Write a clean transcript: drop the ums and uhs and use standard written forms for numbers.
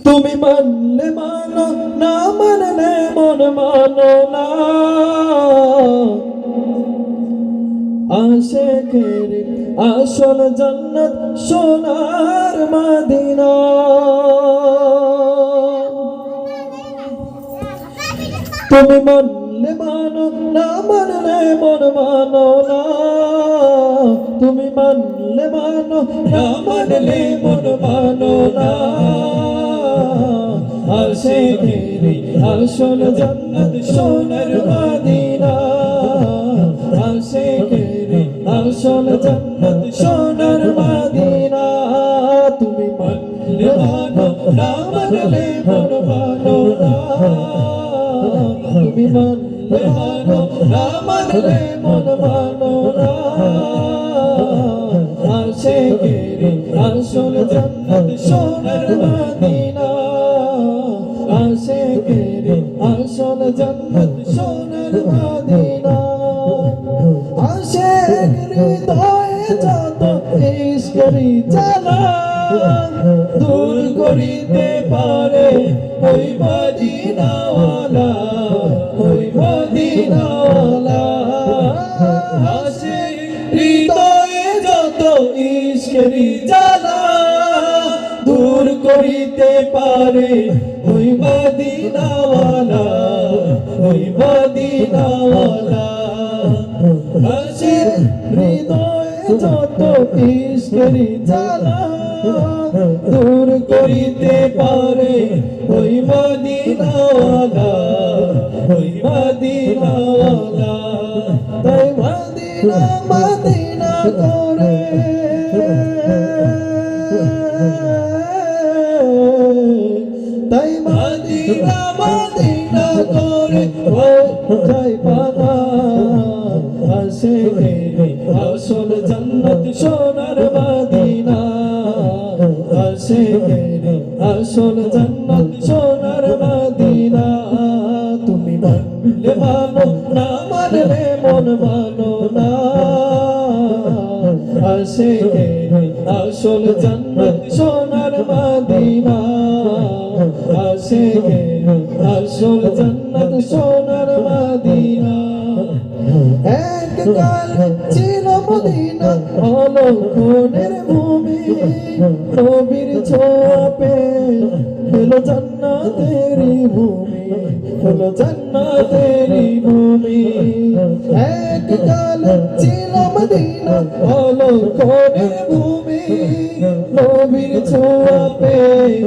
তুমি মানলে মানো, না মানলে মন মানো না। আশিকের আসল জান্নাত সোনার মদিনা। তুমি মানলে মানো, না মানলে মন মানো না। তুমি মানলে মানো, না মানলে মন মানো না। আশিকের আসল জান্নাত সোনার মদিনা। আশিকের আসল জান্নাত সোনার মদিনা। তুমি মানলে মানো, না মানলে মন মানো না। তুমি মানলে মানো, না মানলে মন মানো না। আশিকের আসল জান্নাত সোনার মদিনা। আশিকের আসল জান্নাত সোনার মদিনা। আশিক হৃদয়ে যত ইশকেরি জ্বালা দূর করিতে পারে ওই মদিনাওয়ালা, ওই মদিনাওয়ালা। আশিক হৃদয়ে যত ইশকেরি জ্বালা দূর করিতে পারে ওই মদিনাওয়ালা, ওই মদিনাওয়ালা। আশিক হৃদয়ে যত ইশকেরি জ্বালা দূর করিতে পারে ওই মদিনাওয়ালা, ওই মদিনাওয়ালা। তাই মদিনা মদিনা করে, তাই মদিনা মদিনা করে যাই পানা। আশিকের আসল জান্নাত সোনার মদিনা। আশিকের আসল জান্নাত সোনার মদিনা। তুমি মানলে মানো, না মানলে মন মানো না। আশিকের আসল জান্নাত সোনার মদিনা। আশিকের আসল জান্নাত সোনার মদিনা। এককাল ছিল মদিনা অলক্ষণের ভূমি। নবীর ছোঁয়া পেয়ে হলো জান্নাতেরি ভূমি, হলো জান্নাতেরি ভূমি। এককাল ছিল মদিনা অলক্ষণের ভূমি। নবীর ছোঁয়া পেয়ে